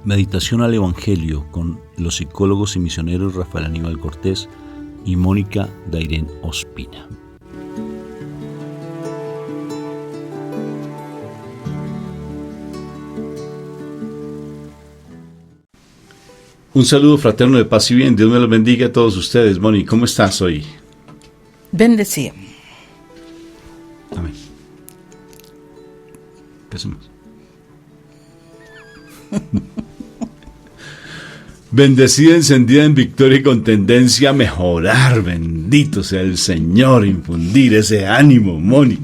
Meditación al Evangelio con los psicólogos y misioneros Rafael Aníbal Cortés y Mónica Dairén Ospina. Un saludo fraterno de paz y bien. Dios me los bendiga a todos ustedes. Moni, ¿cómo estás hoy? Bendecido. Amén. Empecemos. Bendecida, encendida en victoria y con tendencia a mejorar. Bendito sea el Señor, infundir ese ánimo, Moni.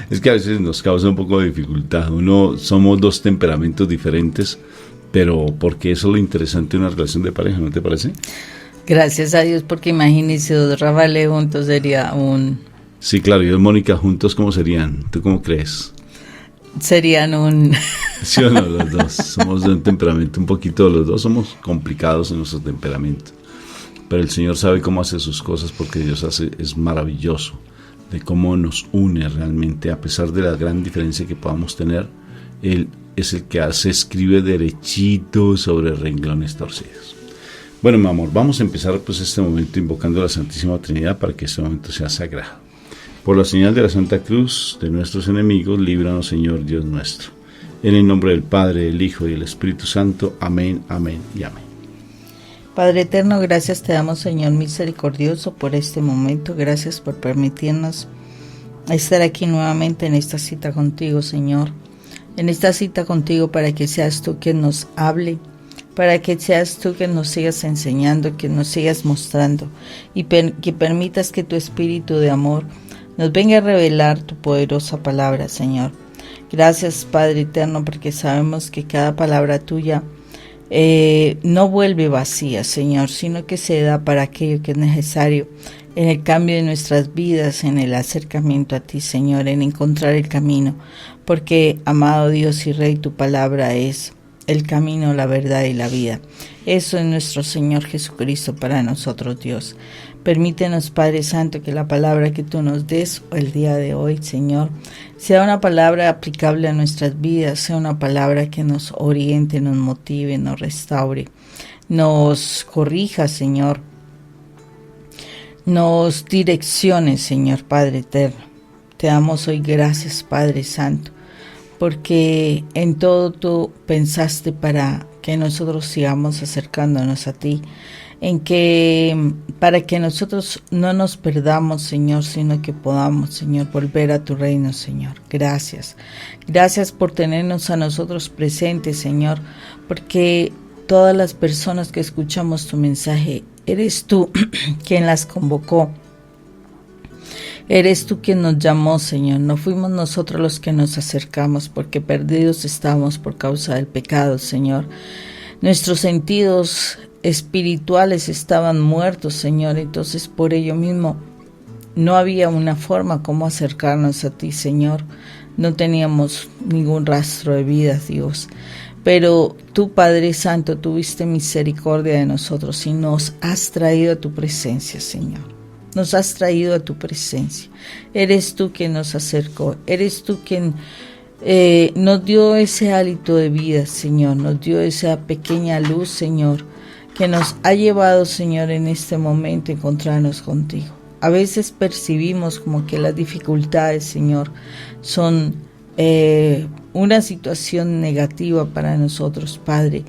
Es que a veces nos causa un poco de dificultad. Somos dos temperamentos diferentes, pero porque eso es lo interesante de una relación de pareja, ¿no te parece? Gracias a Dios, porque imagínese dos Rafales juntos sería un... Sí, claro, yo y Mónica juntos, ¿cómo serían? ¿Tú cómo crees? Serían un... Sí o no, los dos. Somos de un temperamento un poquito, los dos somos complicados en nuestro temperamento. Pero el Señor sabe cómo hace sus cosas, porque Dios es maravilloso de cómo nos une realmente, a pesar de la gran diferencia que podamos tener. Él es el que escribe derechito sobre renglones torcidos. Bueno, mi amor, vamos a empezar pues este momento invocando a la Santísima Trinidad para que este momento sea sagrado. Por la señal de la Santa Cruz de nuestros enemigos, líbranos, Señor Dios nuestro. En el nombre del Padre, del Hijo y del Espíritu Santo. Amén, amén y amén. Padre eterno, gracias te damos, Señor misericordioso, por este momento. Gracias por permitirnos estar aquí nuevamente en esta cita contigo, Señor. En esta cita contigo para que seas tú quien nos hable, para que seas tú quien nos sigas enseñando, que nos sigas mostrando y que permitas que tu espíritu de amor nos venga a revelar tu poderosa palabra, Señor. Gracias, Padre eterno, porque sabemos que cada palabra tuya no vuelve vacía, Señor, sino que se da para aquello que es necesario en el cambio de nuestras vidas, en el acercamiento a ti, Señor, en encontrar el camino, porque, amado Dios y Rey, tu palabra es el camino, la verdad y la vida. Eso es nuestro Señor Jesucristo para nosotros, Dios. Permítenos, Padre Santo, que la palabra que tú nos des el día de hoy, Señor, sea una palabra aplicable a nuestras vidas, sea una palabra que nos oriente, nos motive, nos restaure, nos corrija, Señor, nos direccione, Señor Padre eterno. Te damos hoy gracias, Padre Santo, porque en todo tú pensaste para que nosotros sigamos acercándonos a ti, para que nosotros no nos perdamos, Señor, sino que podamos, Señor, volver a tu reino, Señor. Gracias. Gracias por tenernos a nosotros presentes, Señor, porque todas las personas que escuchamos tu mensaje, eres tú quien las convocó. Eres tú quien nos llamó, Señor. No fuimos nosotros los que nos acercamos, porque perdidos estábamos por causa del pecado, Señor. Nuestros sentidos espirituales estaban muertos, Señor. Entonces, por ello mismo, no había una forma como acercarnos a ti, Señor. No teníamos ningún rastro de vida, Dios. Pero tú, Padre Santo, tuviste misericordia de nosotros y nos has traído a tu presencia, Señor. Nos has traído a tu presencia. Eres tú quien nos acercó. Eres tú quien nos dio ese hálito de vida, Señor. Nos dio esa pequeña luz, Señor, que nos ha llevado, Señor, en este momento a encontrarnos contigo. A veces percibimos como que las dificultades, Señor, son una situación negativa para nosotros, Padre.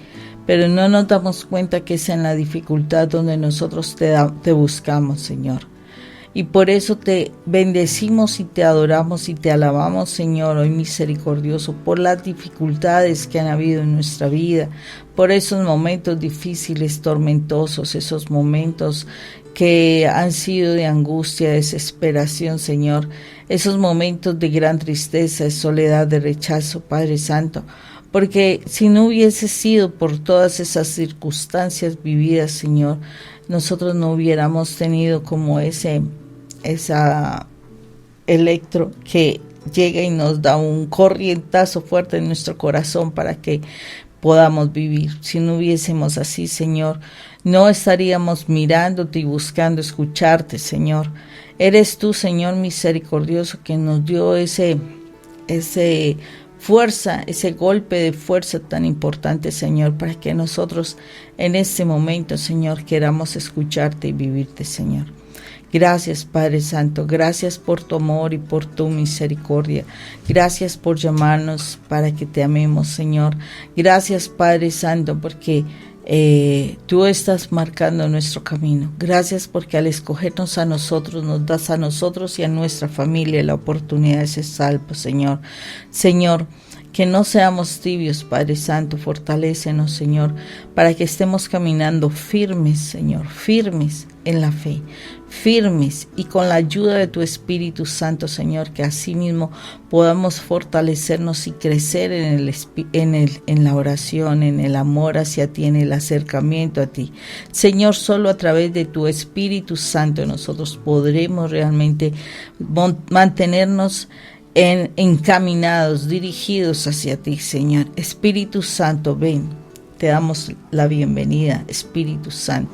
Pero no nos damos cuenta que es en la dificultad donde nosotros te buscamos, Señor. Y por eso te bendecimos y te adoramos y te alabamos, Señor, hoy misericordioso, por las dificultades que han habido en nuestra vida, por esos momentos difíciles, tormentosos, esos momentos que han sido de angustia, desesperación, Señor, esos momentos de gran tristeza, de soledad, de rechazo, Padre Santo. Porque si no hubiese sido por todas esas circunstancias vividas, Señor, nosotros no hubiéramos tenido como esa electro que llega y nos da un corrientazo fuerte en nuestro corazón para que podamos vivir. Si no hubiésemos así, Señor, no estaríamos mirándote y buscando escucharte, Señor. Eres tú, Señor misericordioso, que nos dio ese fuerza, ese golpe de fuerza tan importante, Señor, para que nosotros en este momento, Señor, queramos escucharte y vivirte, Señor. Gracias, Padre Santo, gracias por tu amor y por tu misericordia. Gracias por llamarnos para que te amemos, Señor. Gracias, Padre Santo, porque tú estás marcando nuestro camino. Gracias porque al escogernos a nosotros, nos das a nosotros y a nuestra familia la oportunidad de ser salvos, Señor. Señor, que no seamos tibios, Padre Santo, fortalécenos, Señor, para que estemos caminando firmes, Señor, firmes en la fe, firmes y con la ayuda de tu Espíritu Santo, Señor, que así mismo podamos fortalecernos y crecer en la oración, en el amor hacia ti, en el acercamiento a ti. Señor, solo a través de tu Espíritu Santo nosotros podremos realmente mantenernos encaminados, dirigidos hacia ti, Señor. Espíritu Santo, ven, te damos la bienvenida, Espíritu Santo.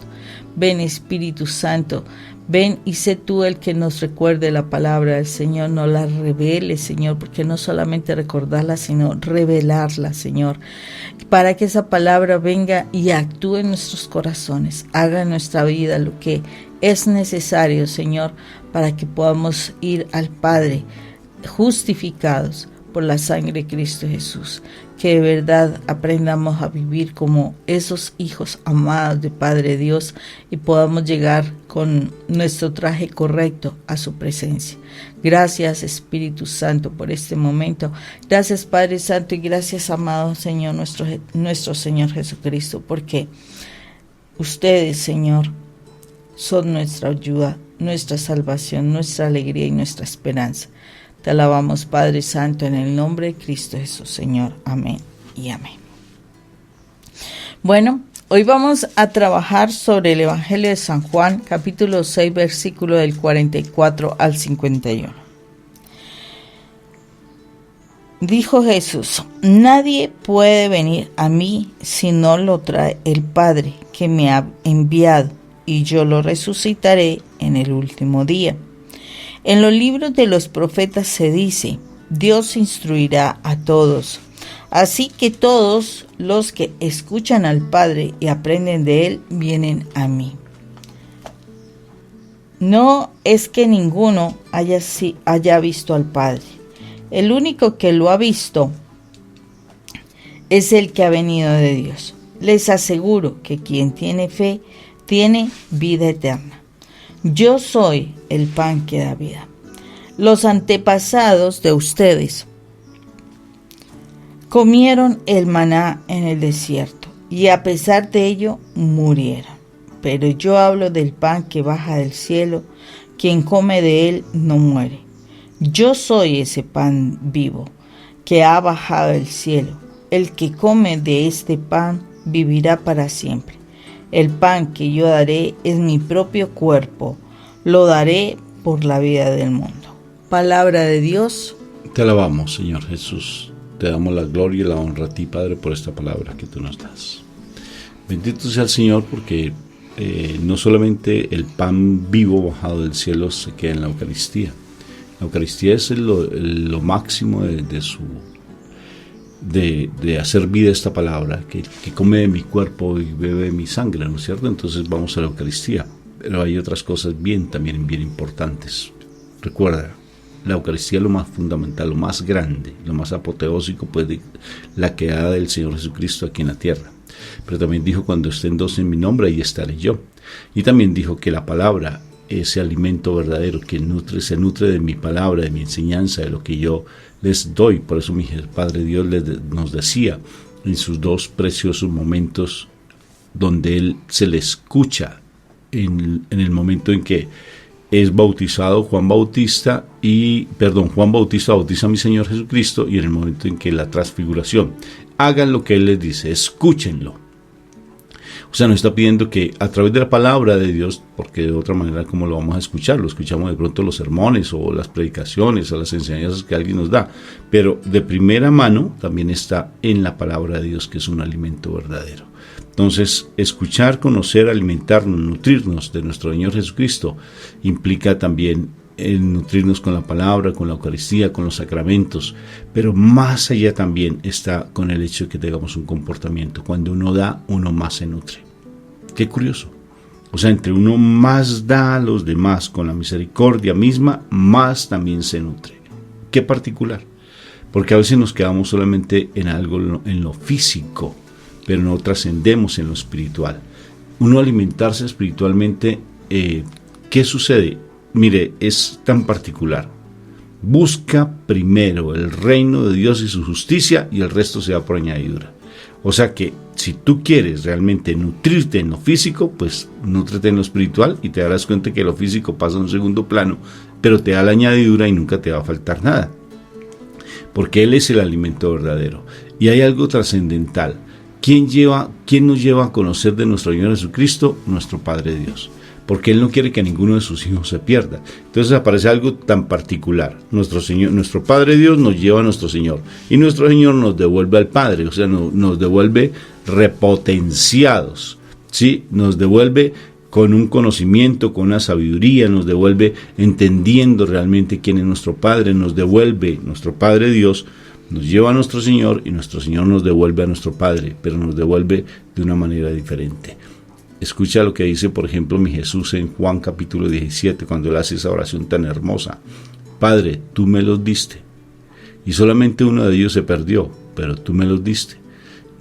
Ven, Espíritu Santo, ven y sé tú el que nos recuerde la palabra del Señor, nos la revele, Señor, porque no solamente recordarla, sino revelarla, Señor, para que esa palabra venga y actúe en nuestros corazones, haga en nuestra vida lo que es necesario, Señor, para que podamos ir al Padre justificados por la sangre de Cristo Jesús, que de verdad aprendamos a vivir como esos hijos amados de Padre Dios y podamos llegar con nuestro traje correcto a su presencia. Gracias, Espíritu Santo, por este momento. Gracias, Padre Santo, y gracias, amado Señor, nuestro Señor Jesucristo, porque ustedes, Señor, son nuestra ayuda, nuestra salvación, nuestra alegría y nuestra esperanza. Te alabamos, Padre Santo, en el nombre de Cristo Jesús, Señor. Amén y amén. Bueno, hoy vamos a trabajar sobre el Evangelio de San Juan, capítulo 6, versículo del 44 al 51. Dijo Jesús: nadie puede venir a mí si no lo trae el Padre que me ha enviado, y yo lo resucitaré en el último día. En los libros de los profetas se dice: Dios instruirá a todos. Así que todos los que escuchan al Padre y aprenden de Él vienen a mí. No es que ninguno haya visto al Padre. El único que lo ha visto es el que ha venido de Dios. Les aseguro que quien tiene fe tiene vida eterna. Yo soy el pan que da vida. Los antepasados de ustedes comieron el maná en el desierto y a pesar de ello murieron. Pero yo hablo del pan que baja del cielo. Quien come de él no muere. Yo soy ese pan vivo que ha bajado del cielo. El que come de este pan vivirá para siempre. El pan que yo daré es mi propio cuerpo, lo daré por la vida del mundo. Palabra de Dios. Te alabamos, Señor Jesús. Te damos la gloria y la honra a ti, Padre, por esta palabra que tú nos das. Bendito sea el Señor, porque no solamente el pan vivo bajado del cielo se queda en la Eucaristía. La Eucaristía es lo máximo de hacer vida esta palabra, que come de mi cuerpo y bebe de mi sangre, ¿no es cierto? Entonces vamos a la Eucaristía, pero hay otras cosas también bien importantes. Recuerda, la Eucaristía es lo más fundamental, lo más grande, lo más apoteósico, pues la quedada del Señor Jesucristo aquí en la tierra. Pero también dijo: cuando estén dos en mi nombre, ahí estaré yo. Y también dijo que la palabra, ese alimento verdadero que se nutre de mi palabra, de mi enseñanza, de lo que yo les doy. Por eso mi Padre Dios nos decía en sus dos preciosos momentos donde Él se le escucha, en el momento en que es bautizado Juan Bautista bautiza a mi Señor Jesucristo, y en el momento en que la transfiguración. Hagan lo que Él les dice, escúchenlo. O sea, nos está pidiendo que a través de la palabra de Dios, porque de otra manera, ¿cómo lo vamos a escuchar? Lo escuchamos de pronto en los sermones o las predicaciones o las enseñanzas que alguien nos da, pero de primera mano también está en la palabra de Dios, que es un alimento verdadero. Entonces, escuchar, conocer, alimentarnos, nutrirnos de nuestro Señor Jesucristo implica también nutrirnos con la palabra, con la Eucaristía, con los sacramentos, pero más allá también está con el hecho de que tengamos un comportamiento. Cuando uno da, uno más se nutre. Qué curioso. O sea, entre uno más da a los demás con la misericordia misma, más también se nutre. Qué particular. Porque a veces nos quedamos solamente en algo, en lo físico, pero no trascendemos en lo espiritual. Uno alimentarse espiritualmente, ¿qué sucede? Mire, es tan particular. Busca primero el reino de Dios y su justicia y el resto se da por añadidura. O sea que si tú quieres realmente nutrirte en lo físico, pues nútrete en lo espiritual y te darás cuenta que lo físico pasa a un segundo plano, pero te da la añadidura y nunca te va a faltar nada. Porque Él es el alimento verdadero. Y hay algo trascendental. ¿Quién nos lleva a conocer de nuestro Señor Jesucristo? Nuestro Padre Dios. Porque Él no quiere que ninguno de sus hijos se pierda. Entonces aparece algo tan particular. Nuestro Padre Dios nos lleva a nuestro Señor. Y nuestro Señor nos devuelve al Padre. O sea, nos devuelve repotenciados. ¿Sí? Nos devuelve con un conocimiento, con una sabiduría, nos devuelve entendiendo realmente quién es nuestro Padre, nos devuelve nuestro Padre Dios, nos lleva a nuestro Señor y nuestro Señor nos devuelve a nuestro Padre, pero nos devuelve de una manera diferente. Escucha lo que dice, por ejemplo, mi Jesús en Juan capítulo 17, cuando Él hace esa oración tan hermosa. Padre, tú me los diste, y solamente uno de ellos se perdió, pero tú me los diste.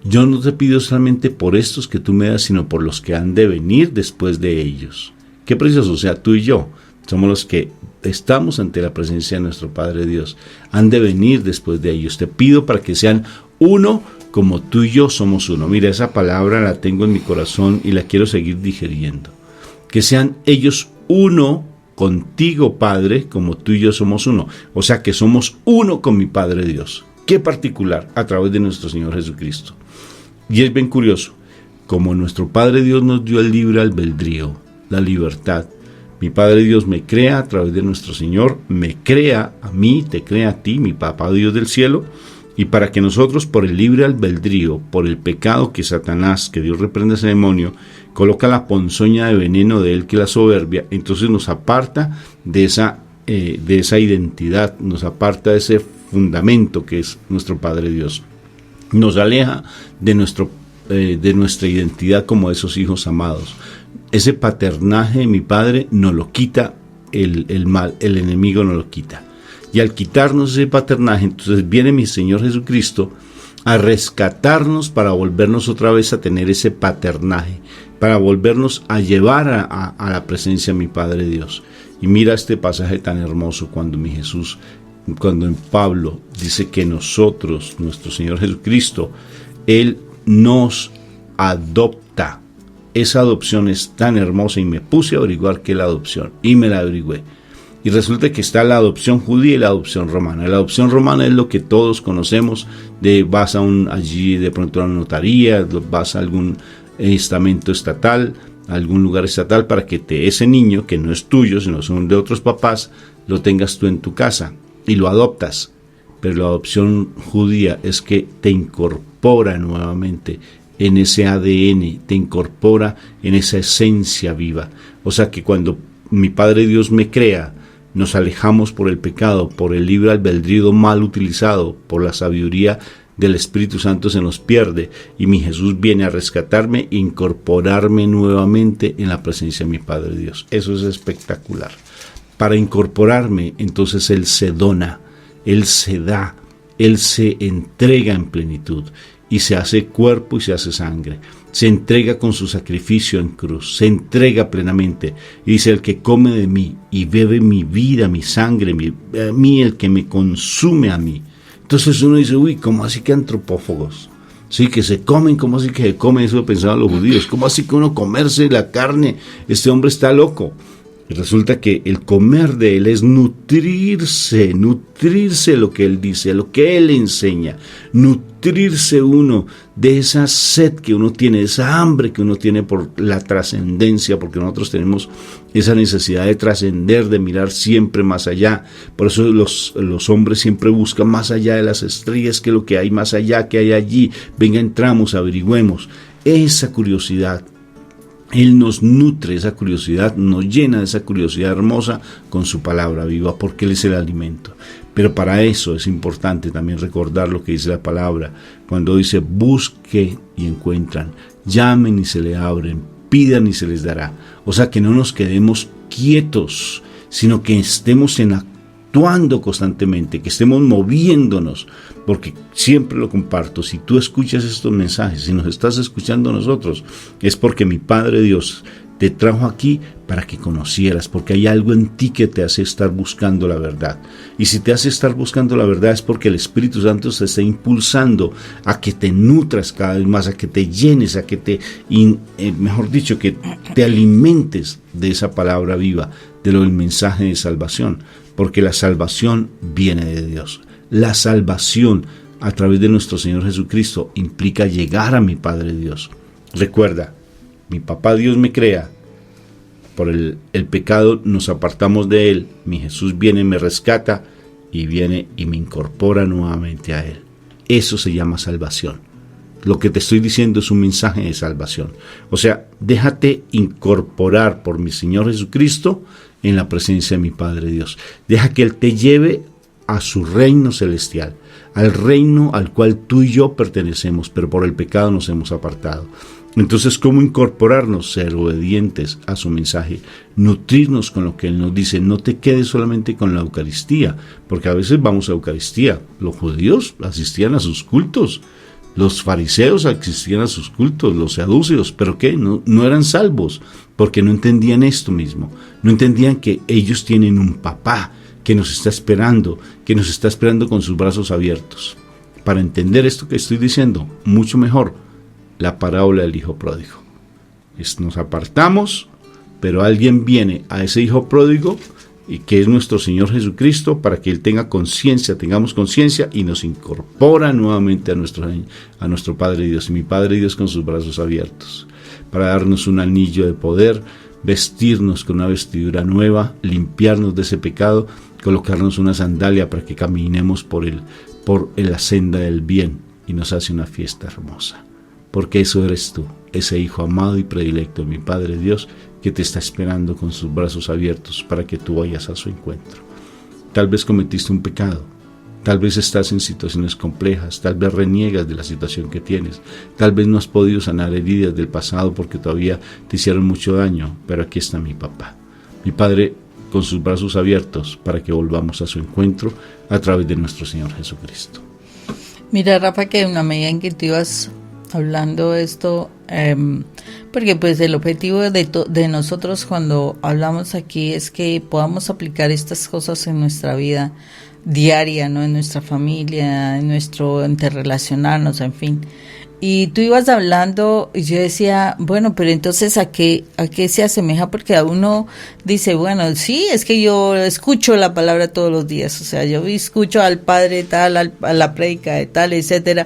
Yo no te pido solamente por estos que tú me das, sino por los que han de venir después de ellos. Qué precioso, o sea, tú y yo somos los que estamos ante la presencia de nuestro Padre Dios. Han de venir después de ellos. Te pido para que sean uno como tú y yo somos uno. Mira, esa palabra la tengo en mi corazón y la quiero seguir digiriendo. Que sean ellos uno contigo, Padre, como tú y yo somos uno. O sea, que somos uno con mi Padre Dios. Qué particular, a través de nuestro Señor Jesucristo. Y es bien curioso, como nuestro Padre Dios nos dio el libre albedrío, la libertad. Mi Padre Dios me crea a través de nuestro Señor, me crea a mí, te crea a ti, mi Papá Dios del cielo, y para que nosotros por el libre albedrío, por el pecado que Satanás, que Dios reprende a ese demonio, coloca la ponzoña de veneno de él que la soberbia, entonces nos aparta de esa identidad, nos aparta de ese fundamento que es nuestro Padre Dios. Nos aleja de nuestra identidad como esos hijos amados. Ese paternaje de mi Padre nos lo quita el mal, el enemigo nos lo quita. Y al quitarnos ese paternaje, entonces viene mi Señor Jesucristo a rescatarnos para volvernos otra vez a tener ese paternaje, para volvernos a llevar a la presencia de mi Padre Dios. Y mira este pasaje tan hermoso cuando en Pablo dice que nosotros, nuestro Señor Jesucristo, Él nos adopta. Esa adopción es tan hermosa y me puse a averiguar qué es la adopción y me la averigüé. Y resulta que está la adopción judía y la adopción romana. La adopción romana es lo que todos conocemos, vas allí de pronto a una notaría, vas a algún estamento estatal, a algún lugar estatal para que ese niño, que no es tuyo, sino son de otros papás, lo tengas tú en tu casa y lo adoptas. Pero la adopción judía es que te incorpora nuevamente en ese ADN, te incorpora en esa esencia viva. O sea que cuando mi Padre Dios me crea, nos alejamos por el pecado, por el libre albedrío mal utilizado, por la sabiduría del Espíritu Santo se nos pierde y mi Jesús viene a rescatarme e incorporarme nuevamente en la presencia de mi Padre Dios. Eso es espectacular. Para incorporarme, entonces Él se dona, Él se da, Él se entrega en plenitud y se hace cuerpo y se hace sangre. Se entrega con su sacrificio en cruz, se entrega plenamente y dice: el que come de mí y bebe mi vida, mi sangre, a mí el que me consume a mí. Entonces uno dice: uy, ¿cómo así que antropófagos? Sí, que se comen, ¿cómo así que se comen? Eso pensaban los judíos. ¿Cómo así que uno comerse la carne? Este hombre está loco. Y resulta que el comer de él es nutrirse lo que él dice, lo que él enseña, nutrirse uno de esa sed que uno tiene, de esa hambre que uno tiene por la trascendencia, porque nosotros tenemos esa necesidad de trascender, de mirar siempre más allá. Por eso los hombres siempre buscan más allá de las estrellas, que lo que hay más allá, que hay allí. Venga, entramos, averigüemos. Esa curiosidad Él nos nutre esa curiosidad, nos llena de esa curiosidad hermosa con su palabra viva, porque Él es el alimento. Pero para eso es importante también recordar lo que dice la palabra, cuando dice: busquen y encuentran, llamen y se le abren, pidan y se les dará. O sea, que no nos quedemos quietos, sino que estemos actuando constantemente, que estemos moviéndonos, porque siempre lo comparto: si tú escuchas estos mensajes, si nos estás escuchando nosotros, es porque mi Padre Dios te trajo aquí para que conocieras, porque hay algo en ti que te hace estar buscando la verdad. Y si te hace estar buscando la verdad es porque el Espíritu Santo te está impulsando a que te nutras cada vez más, a que te llenes, a que mejor dicho, que te alimentes de esa palabra viva, del mensaje de salvación, porque la salvación viene de Dios. La salvación a través de nuestro Señor Jesucristo implica llegar a mi Padre Dios. Recuerda, mi papá Dios me crea, por el pecado nos apartamos de Él, mi Jesús viene, me rescata y viene y me incorpora nuevamente a Él. Eso se llama salvación. Lo que te estoy diciendo es un mensaje de salvación. O sea, déjate incorporar por mi Señor Jesucristo en la presencia de mi Padre Dios. Deja que Él te lleve a su reino celestial, al reino al cual tú y yo pertenecemos, pero por el pecado nos hemos apartado. Entonces, ¿cómo incorporarnos? Ser obedientes a su mensaje, nutrirnos con lo que Él nos dice. No te quedes solamente con la Eucaristía, porque a veces vamos a Eucaristía. Los judíos asistían a sus cultos, los fariseos asistían a sus cultos, los saduceos, ¿pero qué? No eran salvos, porque no entendían esto mismo. No entendían que ellos tienen un papá que nos está esperando con sus brazos abiertos. Para entender esto que estoy diciendo, mucho mejor, la parábola del hijo pródigo. Nos apartamos, pero alguien viene a ese hijo pródigo, y que es nuestro Señor Jesucristo, para que Él tengamos conciencia y nos incorpora nuevamente a nuestro Padre Dios, y mi Padre Dios con sus brazos abiertos, para darnos un anillo de poder, vestirnos con una vestidura nueva, limpiarnos de ese pecado, colocarnos una sandalia para que caminemos por la senda del bien, y nos hace una fiesta hermosa. Porque eso eres tú, ese hijo amado y predilecto de mi Padre Dios, que te está esperando con sus brazos abiertos para que tú vayas a su encuentro. Tal vez cometiste un pecado, tal vez estás en situaciones complejas, tal vez reniegas de la situación que tienes, tal vez no has podido sanar heridas del pasado porque todavía te hicieron mucho daño, pero aquí está mi papá, mi Padre, con sus brazos abiertos para que volvamos a su encuentro a través de nuestro Señor Jesucristo. Mira, Rafa, que en la medida en que tú ibas hablando esto, porque pues el objetivo de nosotros cuando hablamos aquí es que podamos aplicar estas cosas en nuestra vida diaria, ¿no? En nuestra familia, en nuestro interrelacionarnos, en fin. Y tú ibas hablando y yo decía, bueno, pero entonces ¿a qué se asemeja? Porque a uno dice, bueno, sí, es que yo escucho la palabra todos los días, o sea, yo escucho al Padre tal, a la prédica de tal, etcétera.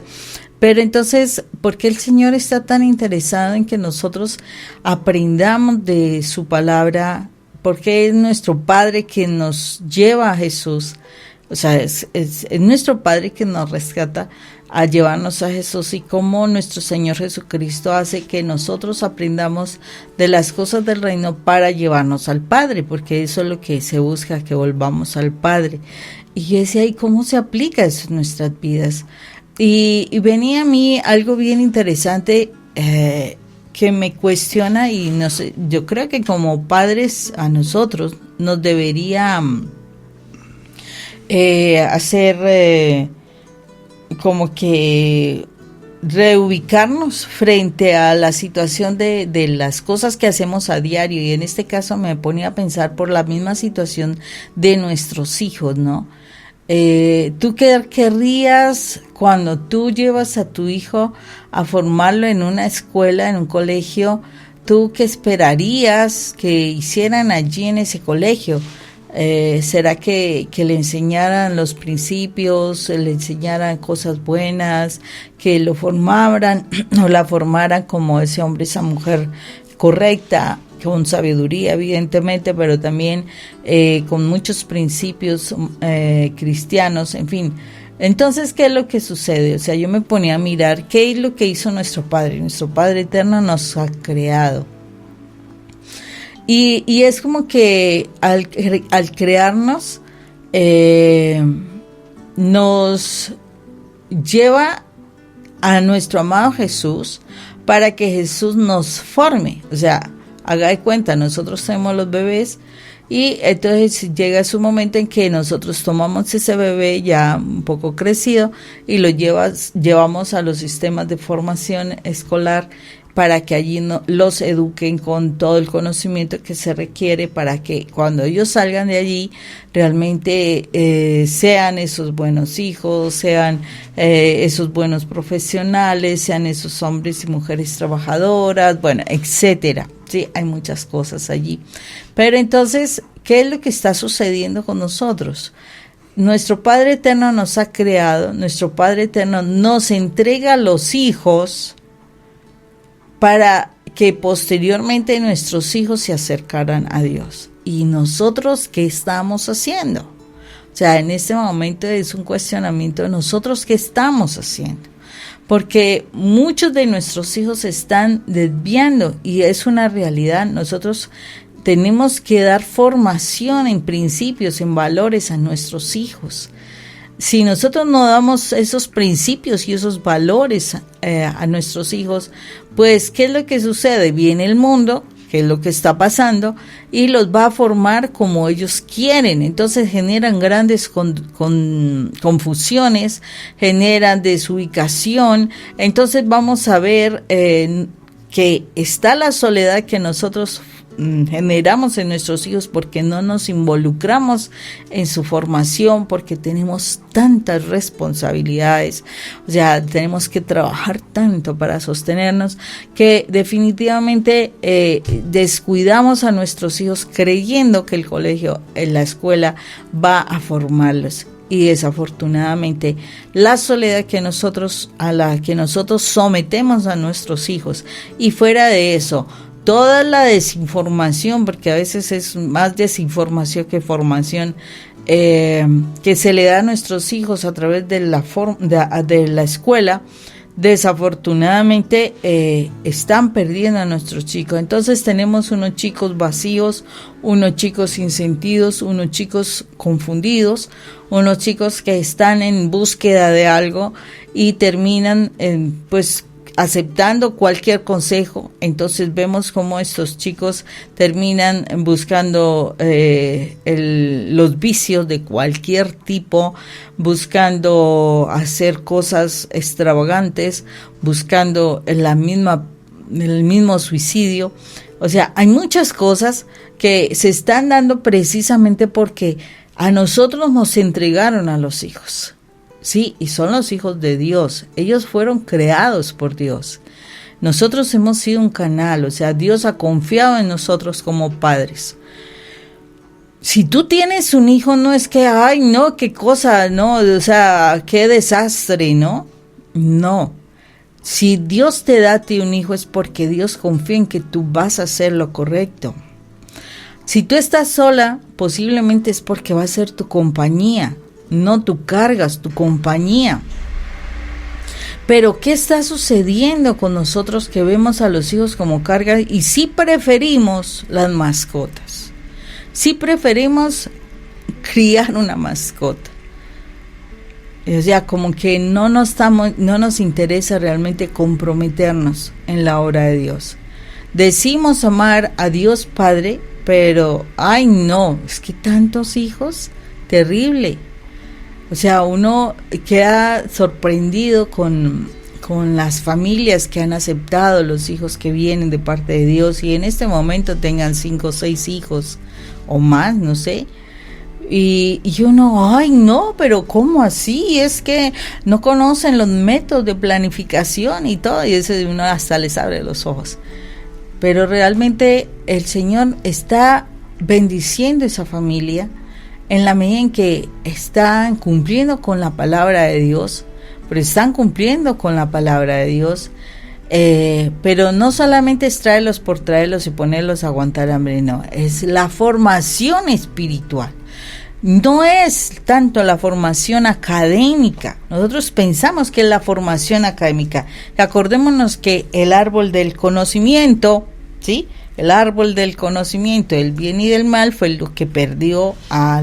Pero entonces, ¿por qué el Señor está tan interesado en que nosotros aprendamos de su palabra? Porque es nuestro Padre quien nos lleva a Jesús. O sea, es nuestro Padre quien nos rescata a llevarnos a Jesús, y cómo nuestro Señor Jesucristo hace que nosotros aprendamos de las cosas del reino para llevarnos al Padre, porque eso es lo que se busca, que volvamos al Padre. Y yo decía, ¿y cómo se aplica eso en nuestras vidas? Y venía a mí algo bien interesante que me cuestiona, y no sé, yo creo que como padres a nosotros nos debería hacer como que reubicarnos frente a la situación de las cosas que hacemos a diario, y en este caso me ponía a pensar por la misma situación de nuestros hijos, ¿no? ¿Tú qué querrías cuando tú llevas a tu hijo a formarlo en una escuela, en un colegio? ¿Tú qué esperarías que hicieran allí en ese colegio? ¿Será que le enseñaran los principios, le enseñaran cosas buenas, que lo formaran o la formaran como ese hombre, esa mujer correcta, con sabiduría evidentemente, pero también con muchos principios cristianos, en fin? Entonces, ¿qué es lo que sucede? O sea, yo me ponía a mirar qué es lo que hizo nuestro Padre. Nuestro Padre eterno nos ha creado, Y es como que al crearnos, nos lleva a nuestro amado Jesús para que Jesús nos forme. O sea, haga de cuenta, nosotros tenemos los bebés y entonces llega su momento en que nosotros tomamos ese bebé ya un poco crecido y lo llevamos a los sistemas de formación escolar para que allí los eduquen con todo el conocimiento que se requiere para que cuando ellos salgan de allí realmente sean esos buenos hijos, sean esos buenos profesionales, sean esos hombres y mujeres trabajadoras, bueno, etcétera. Sí, hay muchas cosas allí. Pero entonces, ¿qué es lo que está sucediendo con nosotros? Nuestro Padre Eterno nos ha creado, nuestro Padre Eterno nos entrega a los hijos para que posteriormente nuestros hijos se acercaran a Dios. ¿Y nosotros qué estamos haciendo? O sea, en este momento es un cuestionamiento de nosotros qué estamos haciendo. Porque muchos de nuestros hijos se están desviando y es una realidad. Nosotros tenemos que dar formación en principios, en valores a nuestros hijos. Si nosotros no damos esos principios y esos valores a nuestros hijos, pues, ¿qué es lo que sucede? Viene el mundo, ¿qué es lo que está pasando? Y los va a formar como ellos quieren. Entonces generan grandes confusiones, generan desubicación. Entonces vamos a ver que está la soledad que nosotros generamos en nuestros hijos porque no nos involucramos en su formación, porque tenemos tantas responsabilidades, o sea, tenemos que trabajar tanto para sostenernos que definitivamente descuidamos a nuestros hijos creyendo que el colegio, la escuela va a formarlos. Y desafortunadamente la soledad a la que nosotros sometemos a nuestros hijos, y fuera de eso toda la desinformación, porque a veces es más desinformación que formación, que se le da a nuestros hijos a través de la escuela, desafortunadamente están perdiendo a nuestros chicos. Entonces tenemos unos chicos vacíos, unos chicos sin sentidos, unos chicos confundidos, unos chicos que están en búsqueda de algo y terminan pues aceptando cualquier consejo. Entonces vemos cómo estos chicos terminan buscando los vicios de cualquier tipo, buscando hacer cosas extravagantes, buscando el mismo suicidio. O sea, hay muchas cosas que se están dando precisamente porque a nosotros nos entregaron a los hijos. Sí, y son los hijos de Dios. Ellos fueron creados por Dios. Nosotros hemos sido un canal, o sea, Dios ha confiado en nosotros como padres. Si tú tienes un hijo, no es que, ay, no, qué cosa, no, o sea, qué desastre, ¿no? No. Si Dios te da a ti un hijo es porque Dios confía en que tú vas a hacer lo correcto. Si tú estás sola, posiblemente es porque va a ser tu compañía. No tú cargas, tu compañía. Pero ¿qué está sucediendo con nosotros que vemos a los hijos como carga y sí preferimos las mascotas? Sí preferimos criar una mascota. O sea, como que no nos interesa realmente comprometernos en la obra de Dios. Decimos amar a Dios Padre, pero ay no, es que tantos hijos, terrible. O sea, uno queda sorprendido con las familias que han aceptado los hijos que vienen de parte de Dios y en este momento tengan 5 o 6 hijos o más, no sé. Y uno, ay no, pero ¿cómo así? Es que no conocen los métodos de planificación y todo, y ese uno hasta les abre los ojos. Pero realmente el Señor está bendiciendo esa familia en la medida en que están cumpliendo con la palabra de Dios, pero están cumpliendo con la palabra de Dios, pero no solamente es traerlos por traerlos y ponerlos a aguantar hambre, no, es la formación espiritual. No es tanto la formación académica. Nosotros pensamos que es la formación académica. Acordémonos que el árbol del conocimiento, ¿sí?, El árbol del conocimiento del bien y del mal fue lo que perdió a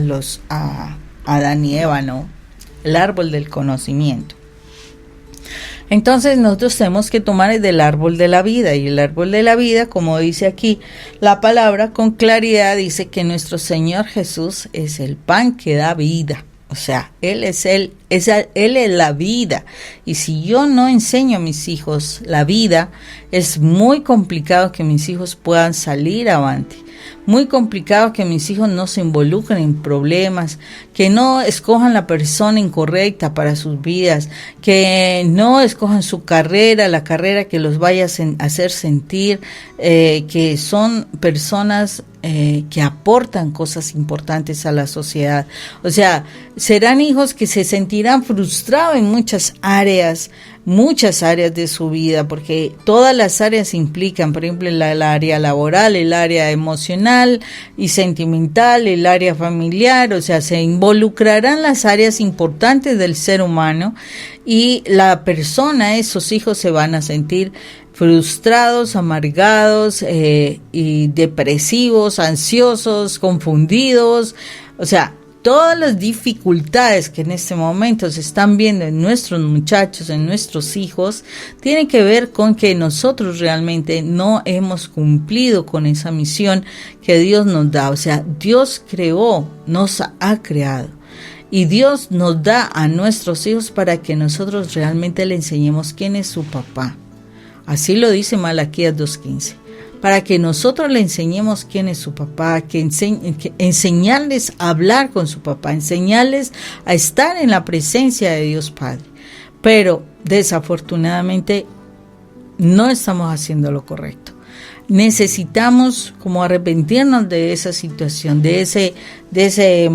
Adán y Eva, ¿no? El árbol del conocimiento. Entonces nosotros tenemos que tomar el del árbol de la vida, y el árbol de la vida, como dice aquí la palabra con claridad, dice que nuestro Señor Jesús es el pan que da vida. O sea, Él es la vida. Y si yo no enseño a mis hijos la vida, es muy complicado que mis hijos puedan salir avante. Muy complicado que mis hijos no se involucren en problemas, que no escojan la persona incorrecta para sus vidas, que no escojan su carrera, la carrera que los vaya a hacer sentir que son personas que aportan cosas importantes a la sociedad. O sea, serán hijos que se sentirán frustrados en muchas áreas de su vida, porque todas las áreas implican, por ejemplo, el área laboral, el área emocional y sentimental, el área familiar. O sea, se involucrarán las áreas importantes del ser humano, y la persona, esos hijos, se van a sentir frustrados, amargados y depresivos, ansiosos, confundidos. O sea, todas las dificultades que en este momento se están viendo en nuestros muchachos, en nuestros hijos, tienen que ver con que nosotros realmente no hemos cumplido con esa misión que Dios nos da. O sea, Dios creó, nos ha creado, y Dios nos da a nuestros hijos para que nosotros realmente le enseñemos quién es su papá. Así lo dice Malaquías 2:15. Para que nosotros le enseñemos quién es su papá, que enseñarles a hablar con su papá, enseñarles a estar en la presencia de Dios Padre. Pero desafortunadamente no estamos haciendo lo correcto. Necesitamos como arrepentirnos de esa situación, de ese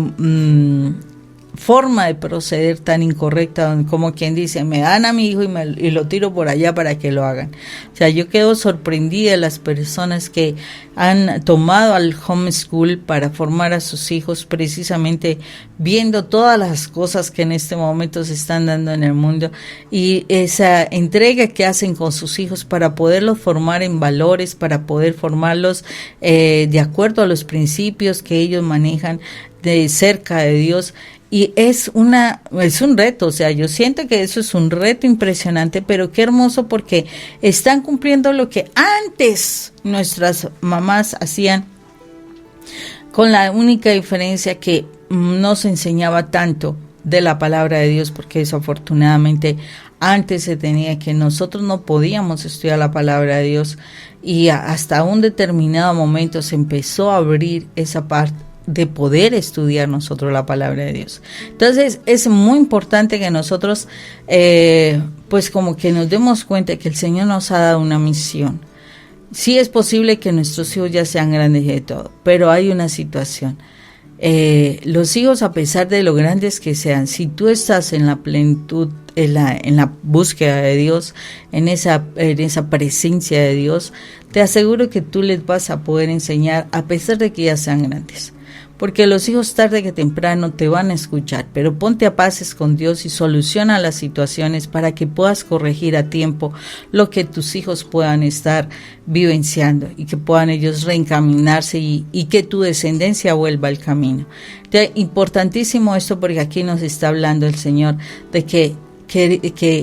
forma de proceder tan incorrecta, como quien dice, me dan a mi hijo y lo tiro por allá para que lo hagan. O sea, yo quedo sorprendida de las personas que han tomado al homeschool para formar a sus hijos, precisamente viendo todas las cosas que en este momento se están dando en el mundo, y esa entrega que hacen con sus hijos para poderlos formar en valores, para poder formarlos de acuerdo a los principios que ellos manejan de cerca de Dios. Y es un reto. O sea, yo siento que eso es un reto impresionante, pero qué hermoso, porque están cumpliendo lo que antes nuestras mamás hacían, con la única diferencia que no se enseñaba tanto de la palabra de Dios, porque desafortunadamente antes se tenía que nosotros no podíamos estudiar la palabra de Dios, y hasta un determinado momento se empezó a abrir esa parte de poder estudiar nosotros la palabra de Dios. Entonces es muy importante que nosotros pues como que nos demos cuenta que el Señor nos ha dado una misión. Sí es posible que nuestros hijos ya sean grandes y de todo, pero hay una situación. Los hijos, a pesar de lo grandes que sean, si tú estás en la plenitud, en la búsqueda de Dios, en esa presencia de Dios, te aseguro que tú les vas a poder enseñar, a pesar de que ya sean grandes. Porque los hijos tarde que temprano te van a escuchar, pero ponte a paces con Dios y soluciona las situaciones para que puedas corregir a tiempo lo que tus hijos puedan estar vivenciando, y que puedan ellos reencaminarse y que tu descendencia vuelva al camino. Entonces, importantísimo esto, porque aquí nos está hablando el Señor de que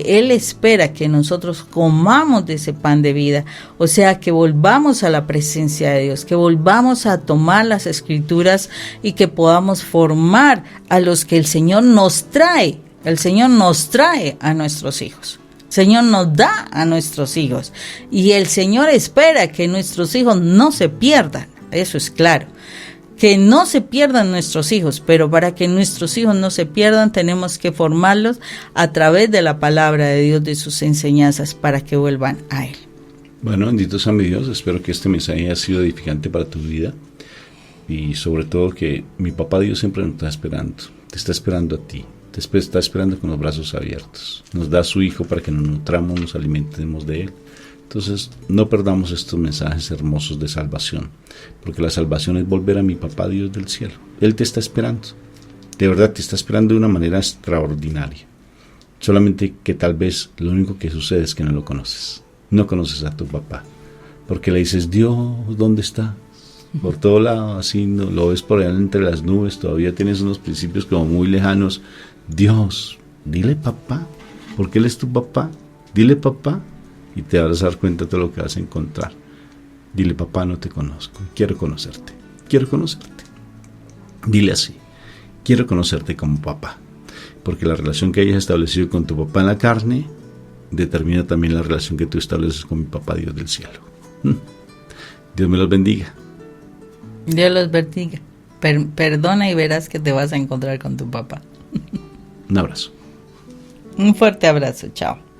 Él espera que nosotros comamos de ese pan de vida, o sea, que volvamos a la presencia de Dios, que volvamos a tomar las Escrituras y que podamos formar a los que el Señor nos trae. El Señor nos trae a nuestros hijos. El Señor nos da a nuestros hijos, y el Señor espera que nuestros hijos no se pierdan. Eso es claro. Que no se pierdan nuestros hijos, pero para que nuestros hijos no se pierdan, tenemos que formarlos a través de la palabra de Dios, de sus enseñanzas, para que vuelvan a Él. Bueno, bendito sea mi Dios, espero que este mensaje haya sido edificante para tu vida, y sobre todo que mi papá Dios siempre nos está esperando, te está esperando a ti, te está esperando con los brazos abiertos. Nos da a su Hijo para que nos nutramos, nos alimentemos de Él. Entonces, no perdamos estos mensajes hermosos de salvación, porque la salvación es volver a mi papá Dios del cielo. Él te está esperando, de verdad te está esperando de una manera extraordinaria. Solamente que tal vez lo único que sucede es que no lo conoces, no conoces a tu papá, porque le dices, Dios, ¿dónde está? Por todo lado, así lo ves por allá entre las nubes, todavía tienes unos principios como muy lejanos. Dios, dile papá, porque Él es tu papá, dile papá, y te vas a dar cuenta de todo lo que vas a encontrar. Dile papá, no te conozco, quiero conocerte, quiero conocerte. Dile así, quiero conocerte como papá, porque la relación que hayas establecido con tu papá en la carne determina también la relación que tú estableces con mi papá Dios del cielo. Dios me los bendiga. Dios los bendiga. Perdona y verás que te vas a encontrar con tu papá. Un abrazo. Un fuerte abrazo, chao.